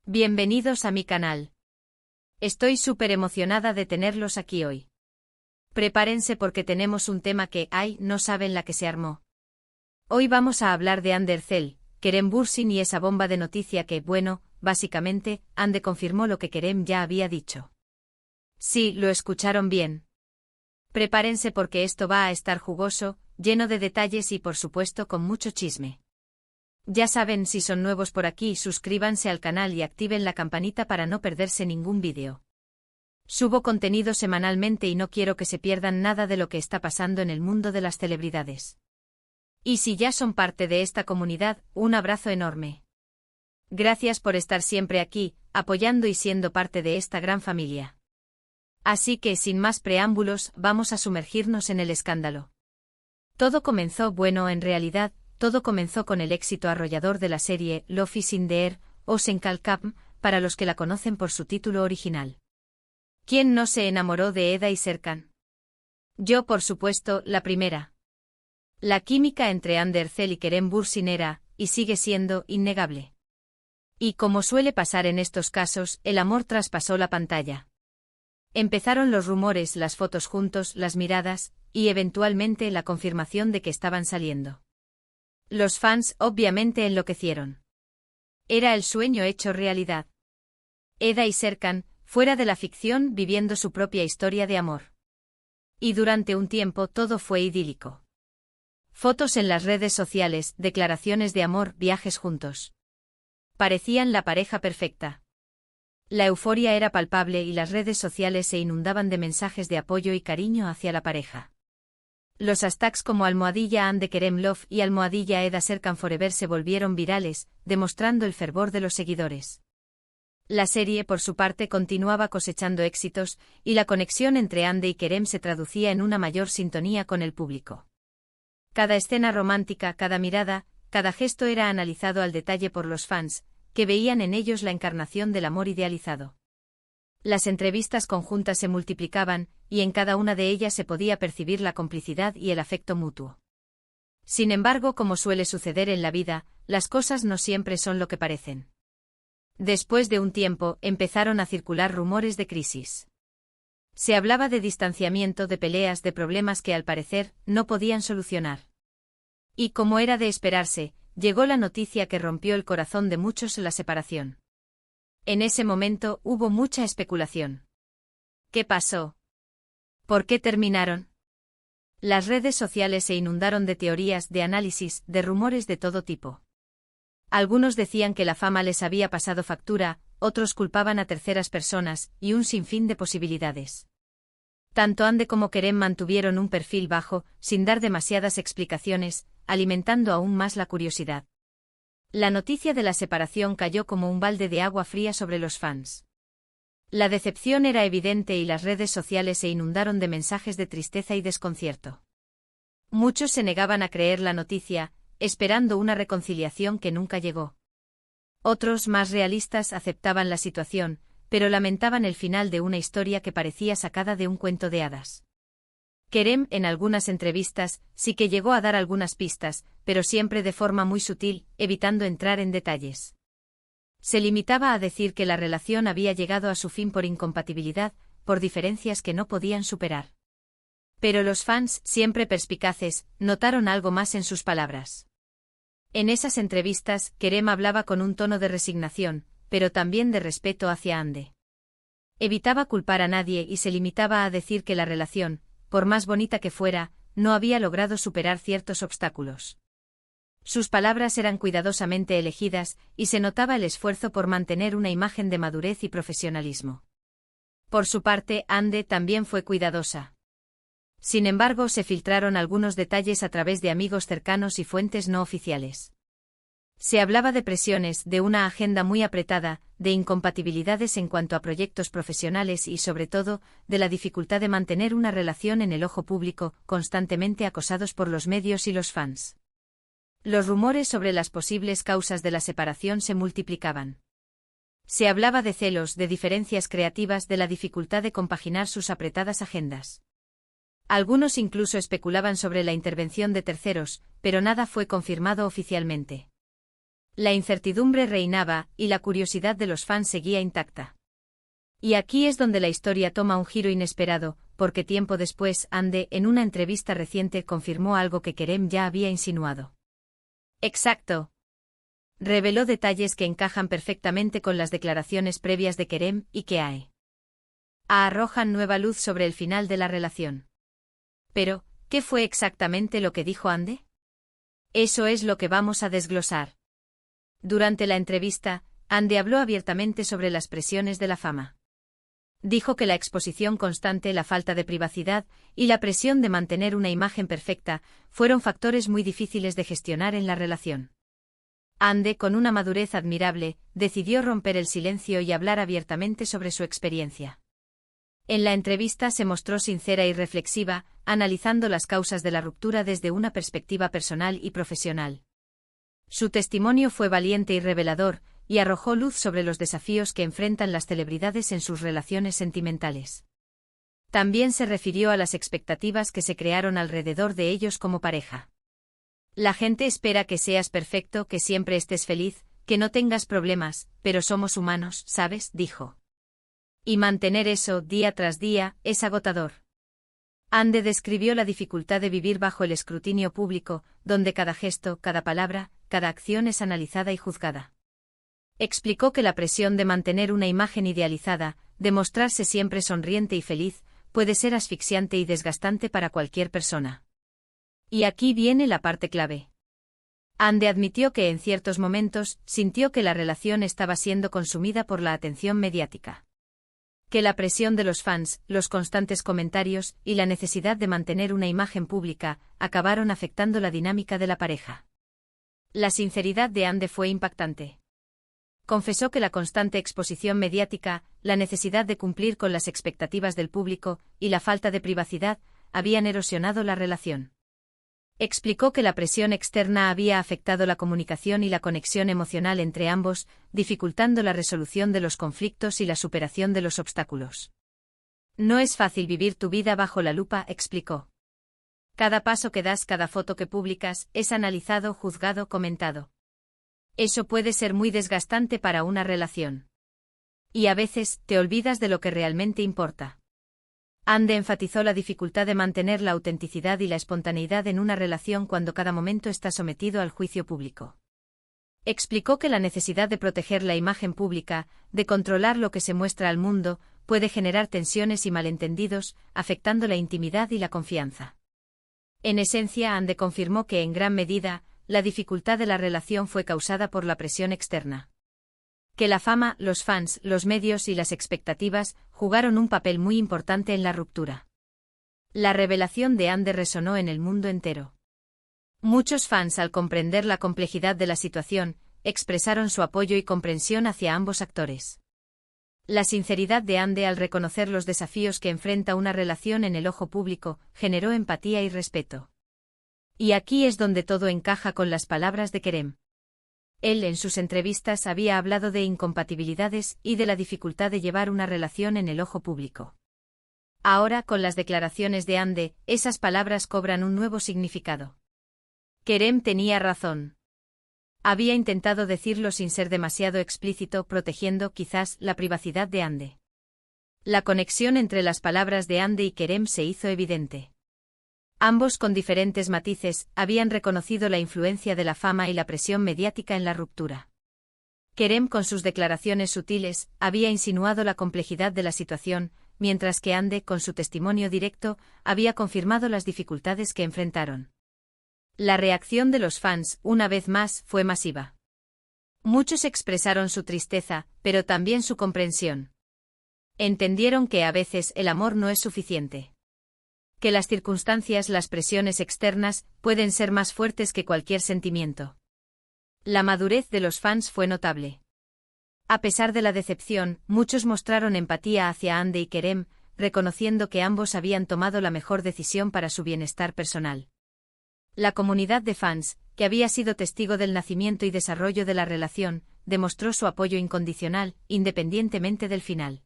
Bienvenidos a mi canal. Estoy súper emocionada de tenerlos aquí hoy. Prepárense porque tenemos un tema que, no saben la que se armó. Hoy vamos a hablar de Ander Zel, Kerem Bürsin y esa bomba de noticia que, básicamente, Ande confirmó lo que Kerem ya había dicho. Sí, lo escucharon bien. Prepárense porque esto va a estar jugoso, lleno de detalles y por supuesto con mucho chisme. Ya saben, si son nuevos por aquí, suscríbanse al canal y activen la campanita para no perderse ningún vídeo. Subo contenido semanalmente y no quiero que se pierdan nada de lo que está pasando en el mundo de las celebridades. Y si ya son parte de esta comunidad, un abrazo enorme. Gracias por estar siempre aquí, apoyando y siendo parte de esta gran familia. Así que, sin más preámbulos, vamos a sumergirnos en el escándalo. Todo comenzó, en realidad, todo comenzó con el éxito arrollador de la serie Love is in the Air, o Senkalkam, para los que la conocen por su título original. ¿Quién no se enamoró de Eda y Serkan? Yo, por supuesto, la primera. La química entre Ander Zel y Kerem Bürsin era, y sigue siendo, innegable. Y como suele pasar en estos casos, el amor traspasó la pantalla. Empezaron los rumores, las fotos juntos, las miradas, y eventualmente la confirmación de que estaban saliendo. Los fans, obviamente, enloquecieron. Era el sueño hecho realidad. Eda y Serkan, fuera de la ficción, viviendo su propia historia de amor. Y durante un tiempo todo fue idílico. Fotos en las redes sociales, declaraciones de amor, viajes juntos. Parecían la pareja perfecta. La euforia era palpable y las redes sociales se inundaban de mensajes de apoyo y cariño hacia la pareja. Los hashtags como @Ande Kerem Love y @Eda Serkan Forever se volvieron virales, demostrando el fervor de los seguidores. La serie, por su parte, continuaba cosechando éxitos, y la conexión entre Ande y Kerem se traducía en una mayor sintonía con el público. Cada escena romántica, cada mirada, cada gesto era analizado al detalle por los fans, que veían en ellos la encarnación del amor idealizado. Las entrevistas conjuntas se multiplicaban, y en cada una de ellas se podía percibir la complicidad y el afecto mutuo. Sin embargo, como suele suceder en la vida, las cosas no siempre son lo que parecen. Después de un tiempo, empezaron a circular rumores de crisis. Se hablaba de distanciamiento, de peleas, de problemas que al parecer no podían solucionar. Y como era de esperarse, llegó la noticia que rompió el corazón de muchos: la separación. En ese momento hubo mucha especulación. ¿Qué pasó? ¿Por qué terminaron? Las redes sociales se inundaron de teorías, de análisis, de rumores de todo tipo. Algunos decían que la fama les había pasado factura, otros culpaban a terceras personas, y un sinfín de posibilidades. Tanto Ande como Kerem mantuvieron un perfil bajo, sin dar demasiadas explicaciones, alimentando aún más la curiosidad. La noticia de la separación cayó como un balde de agua fría sobre los fans. La decepción era evidente y las redes sociales se inundaron de mensajes de tristeza y desconcierto. Muchos se negaban a creer la noticia, esperando una reconciliación que nunca llegó. Otros, más realistas, aceptaban la situación, pero lamentaban el final de una historia que parecía sacada de un cuento de hadas. Kerem, en algunas entrevistas, sí que llegó a dar algunas pistas, pero siempre de forma muy sutil, evitando entrar en detalles. Se limitaba a decir que la relación había llegado a su fin por incompatibilidad, por diferencias que no podían superar. Pero los fans, siempre perspicaces, notaron algo más en sus palabras. En esas entrevistas, Kerem hablaba con un tono de resignación, pero también de respeto hacia Ande. Evitaba culpar a nadie y se limitaba a decir que la relación, por más bonita que fuera, no había logrado superar ciertos obstáculos. Sus palabras eran cuidadosamente elegidas, y se notaba el esfuerzo por mantener una imagen de madurez y profesionalismo. Por su parte, Ande también fue cuidadosa. Sin embargo, se filtraron algunos detalles a través de amigos cercanos y fuentes no oficiales. Se hablaba de presiones, de una agenda muy apretada, de incompatibilidades en cuanto a proyectos profesionales y, sobre todo, de la dificultad de mantener una relación en el ojo público, constantemente acosados por los medios y los fans. Los rumores sobre las posibles causas de la separación se multiplicaban. Se hablaba de celos, de diferencias creativas, de la dificultad de compaginar sus apretadas agendas. Algunos incluso especulaban sobre la intervención de terceros, pero nada fue confirmado oficialmente. La incertidumbre reinaba, y la curiosidad de los fans seguía intacta. Y aquí es donde la historia toma un giro inesperado, porque tiempo después, Ande, en una entrevista reciente, confirmó algo que Kerem ya había insinuado. Exacto. Reveló detalles que encajan perfectamente con las declaraciones previas de Kerem y que arrojan nueva luz sobre el final de la relación. Pero, ¿qué fue exactamente lo que dijo Ande? Eso es lo que vamos a desglosar. Durante la entrevista, Ande habló abiertamente sobre las presiones de la fama. Dijo que la exposición constante, la falta de privacidad y la presión de mantener una imagen perfecta fueron factores muy difíciles de gestionar en la relación. Ande, con una madurez admirable, decidió romper el silencio y hablar abiertamente sobre su experiencia. En la entrevista se mostró sincera y reflexiva, analizando las causas de la ruptura desde una perspectiva personal y profesional. Su testimonio fue valiente y revelador, y arrojó luz sobre los desafíos que enfrentan las celebridades en sus relaciones sentimentales. También se refirió a las expectativas que se crearon alrededor de ellos como pareja. La gente espera que seas perfecto, que siempre estés feliz, que no tengas problemas, pero somos humanos, ¿sabes?, dijo. Y mantener eso día tras día es agotador. Ande describió la dificultad de vivir bajo el escrutinio público, donde cada gesto, cada palabra, cada acción es analizada y juzgada. Explicó que la presión de mantener una imagen idealizada, de mostrarse siempre sonriente y feliz, puede ser asfixiante y desgastante para cualquier persona. Y aquí viene la parte clave. Ande admitió que en ciertos momentos sintió que la relación estaba siendo consumida por la atención mediática. Que la presión de los fans, los constantes comentarios y la necesidad de mantener una imagen pública acabaron afectando la dinámica de la pareja. La sinceridad de Ande fue impactante. Confesó que la constante exposición mediática, la necesidad de cumplir con las expectativas del público y la falta de privacidad habían erosionado la relación. Explicó que la presión externa había afectado la comunicación y la conexión emocional entre ambos, dificultando la resolución de los conflictos y la superación de los obstáculos. No es fácil vivir tu vida bajo la lupa, explicó. Cada paso que das, cada foto que publicas, es analizado, juzgado, comentado. Eso puede ser muy desgastante para una relación. Y a veces, te olvidas de lo que realmente importa. Ande enfatizó la dificultad de mantener la autenticidad y la espontaneidad en una relación cuando cada momento está sometido al juicio público. Explicó que la necesidad de proteger la imagen pública, de controlar lo que se muestra al mundo, puede generar tensiones y malentendidos, afectando la intimidad y la confianza. En esencia, Ande confirmó que en gran medida, la dificultad de la relación fue causada por la presión externa. Que la fama, los fans, los medios y las expectativas jugaron un papel muy importante en la ruptura. La revelación de Ande resonó en el mundo entero. Muchos fans, al comprender la complejidad de la situación, expresaron su apoyo y comprensión hacia ambos actores. La sinceridad de Ande al reconocer los desafíos que enfrenta una relación en el ojo público generó empatía y respeto. Y aquí es donde todo encaja con las palabras de Kerem. Él en sus entrevistas había hablado de incompatibilidades y de la dificultad de llevar una relación en el ojo público. Ahora, con las declaraciones de Ande, esas palabras cobran un nuevo significado. Kerem tenía razón. Había intentado decirlo sin ser demasiado explícito, protegiendo, quizás, la privacidad de Ande. La conexión entre las palabras de Ande y Kerem se hizo evidente. Ambos, con diferentes matices, habían reconocido la influencia de la fama y la presión mediática en la ruptura. Kerem, con sus declaraciones sutiles, había insinuado la complejidad de la situación, mientras que Ande, con su testimonio directo, había confirmado las dificultades que enfrentaron. La reacción de los fans, una vez más, fue masiva. Muchos expresaron su tristeza, pero también su comprensión. Entendieron que a veces el amor no es suficiente. Que las circunstancias, las presiones externas, pueden ser más fuertes que cualquier sentimiento. La madurez de los fans fue notable. A pesar de la decepción, muchos mostraron empatía hacia Ande y Kerem, reconociendo que ambos habían tomado la mejor decisión para su bienestar personal. La comunidad de fans, que había sido testigo del nacimiento y desarrollo de la relación, demostró su apoyo incondicional, independientemente del final.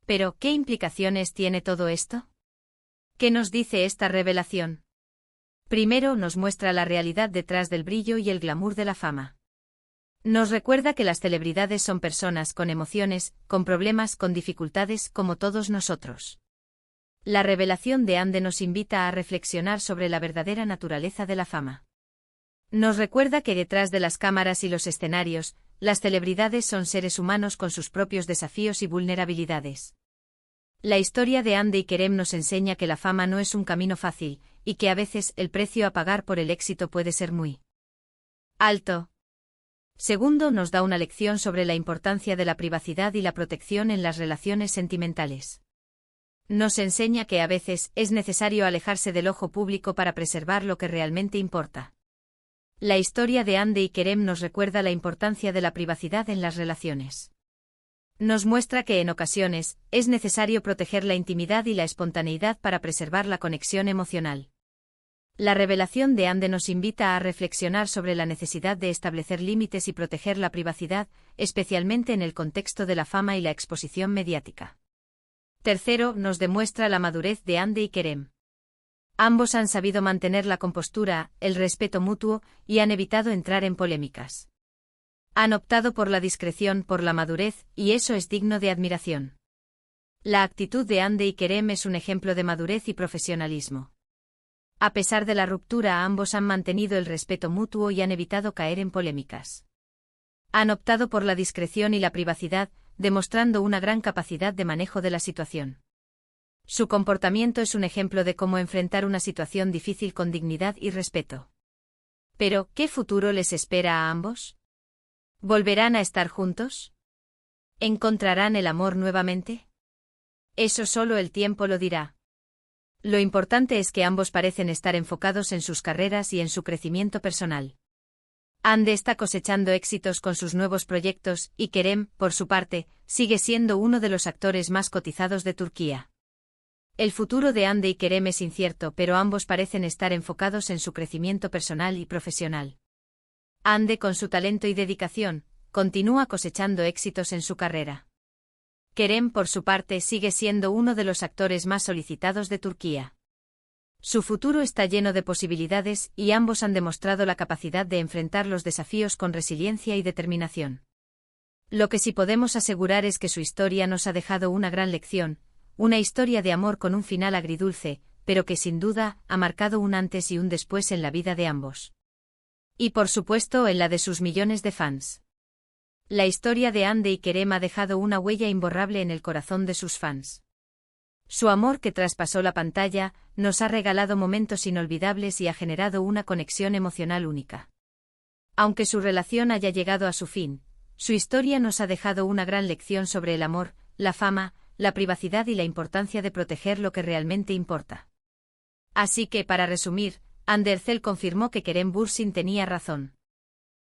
Pero, ¿qué implicaciones tiene todo esto? ¿Qué nos dice esta revelación? Primero, nos muestra la realidad detrás del brillo y el glamour de la fama. Nos recuerda que las celebridades son personas con emociones, con problemas, con dificultades, como todos nosotros. La revelación de Anne nos invita a reflexionar sobre la verdadera naturaleza de la fama. Nos recuerda que detrás de las cámaras y los escenarios, las celebridades son seres humanos con sus propios desafíos y vulnerabilidades. La historia de Hande y Kerem nos enseña que la fama no es un camino fácil, y que a veces el precio a pagar por el éxito puede ser muy alto. Segundo, nos da una lección sobre la importancia de la privacidad y la protección en las relaciones sentimentales. Nos enseña que a veces es necesario alejarse del ojo público para preservar lo que realmente importa. La historia de Hande y Kerem nos recuerda la importancia de la privacidad en las relaciones. Nos muestra que en ocasiones es necesario proteger la intimidad y la espontaneidad para preservar la conexión emocional. La revelación de Hande nos invita a reflexionar sobre la necesidad de establecer límites y proteger la privacidad, especialmente en el contexto de la fama y la exposición mediática. Tercero, nos demuestra la madurez de Hande y Kerem. Ambos han sabido mantener la compostura, el respeto mutuo, y han evitado entrar en polémicas. Han optado por la discreción, por la madurez, y eso es digno de admiración. La actitud de Hande y Kerem es un ejemplo de madurez y profesionalismo. A pesar de la ruptura, ambos han mantenido el respeto mutuo y han evitado caer en polémicas. Han optado por la discreción y la privacidad, demostrando una gran capacidad de manejo de la situación. Su comportamiento es un ejemplo de cómo enfrentar una situación difícil con dignidad y respeto. Pero, ¿qué futuro les espera a ambos? ¿Volverán a estar juntos? ¿Encontrarán el amor nuevamente? Eso solo el tiempo lo dirá. Lo importante es que ambos parecen estar enfocados en sus carreras y en su crecimiento personal. Hande está cosechando éxitos con sus nuevos proyectos y Kerem, por su parte, sigue siendo uno de los actores más cotizados de Turquía. El futuro de Hande y Kerem es incierto, pero ambos parecen estar enfocados en su crecimiento personal y profesional. Hande, con su talento y dedicación, continúa cosechando éxitos en su carrera. Kerem, por su parte, sigue siendo uno de los actores más solicitados de Turquía. Su futuro está lleno de posibilidades y ambos han demostrado la capacidad de enfrentar los desafíos con resiliencia y determinación. Lo que sí podemos asegurar es que su historia nos ha dejado una gran lección, una historia de amor con un final agridulce, pero que sin duda ha marcado un antes y un después en la vida de ambos. Y por supuesto en la de sus millones de fans. La historia de Hande y Kerem ha dejado una huella imborrable en el corazón de sus fans. Su amor, que traspasó la pantalla, nos ha regalado momentos inolvidables y ha generado una conexión emocional única. Aunque su relación haya llegado a su fin, su historia nos ha dejado una gran lección sobre el amor, la fama, la privacidad y la importancia de proteger lo que realmente importa. Así que, para resumir, Hande Erçel confirmó que Kerem Bürsin tenía razón.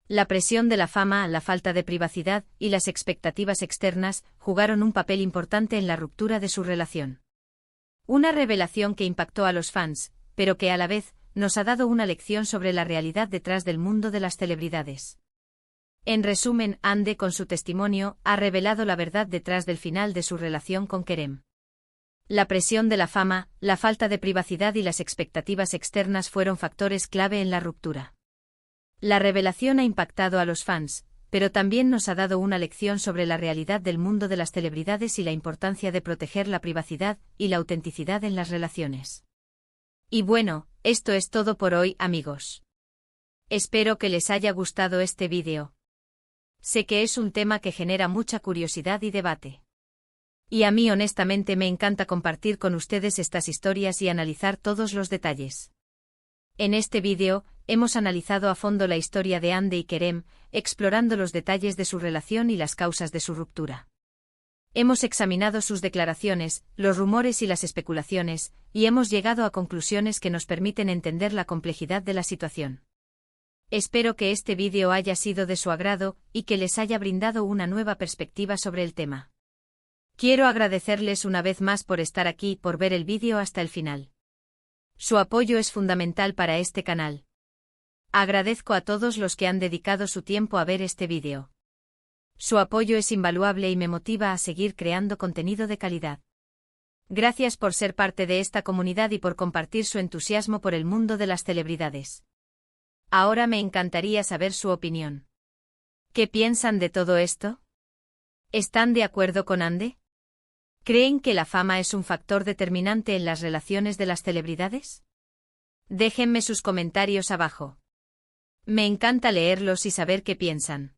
La presión de la fama, la falta de privacidad y las expectativas externas jugaron un papel importante en la ruptura de su relación. Una revelación que impactó a los fans, pero que a la vez nos ha dado una lección sobre la realidad detrás del mundo de las celebridades. En resumen, Hande, con su testimonio, ha revelado la verdad detrás del final de su relación con Kerem. La presión de la fama, la falta de privacidad y las expectativas externas fueron factores clave en la ruptura. La revelación ha impactado a los fans, pero también nos ha dado una lección sobre la realidad del mundo de las celebridades y la importancia de proteger la privacidad y la autenticidad en las relaciones. Y bueno, esto es todo por hoy, amigos. Espero que les haya gustado este vídeo. Sé que es un tema que genera mucha curiosidad y debate. Y a mí honestamente me encanta compartir con ustedes estas historias y analizar todos los detalles. En este vídeo, hemos analizado a fondo la historia de Hande y Kerem, explorando los detalles de su relación y las causas de su ruptura. Hemos examinado sus declaraciones, los rumores y las especulaciones, y hemos llegado a conclusiones que nos permiten entender la complejidad de la situación. Espero que este vídeo haya sido de su agrado y que les haya brindado una nueva perspectiva sobre el tema. Quiero agradecerles una vez más por estar aquí y por ver el vídeo hasta el final. Su apoyo es fundamental para este canal. Agradezco a todos los que han dedicado su tiempo a ver este vídeo. Su apoyo es invaluable y me motiva a seguir creando contenido de calidad. Gracias por ser parte de esta comunidad y por compartir su entusiasmo por el mundo de las celebridades. Ahora me encantaría saber su opinión. ¿Qué piensan de todo esto? ¿Están de acuerdo con Ande? ¿Creen que la fama es un factor determinante en las relaciones de las celebridades? Déjenme sus comentarios abajo. Me encanta leerlos y saber qué piensan.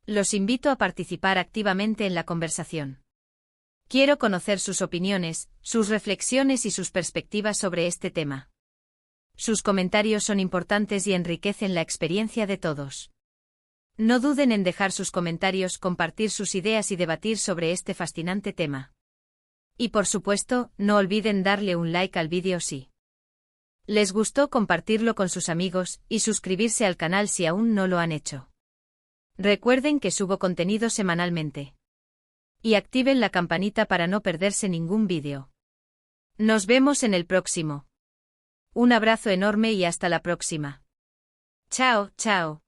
Los invito a participar activamente en la conversación. Quiero conocer sus opiniones, sus reflexiones y sus perspectivas sobre este tema. Sus comentarios son importantes y enriquecen la experiencia de todos. No duden en dejar sus comentarios, compartir sus ideas y debatir sobre este fascinante tema. Y por supuesto, no olviden darle un like al vídeo si les gustó, compartirlo con sus amigos y suscribirse al canal si aún no lo han hecho. Recuerden que subo contenido semanalmente. Y activen la campanita para no perderse ningún vídeo. Nos vemos en el próximo. Un abrazo enorme y hasta la próxima. Chao, chao.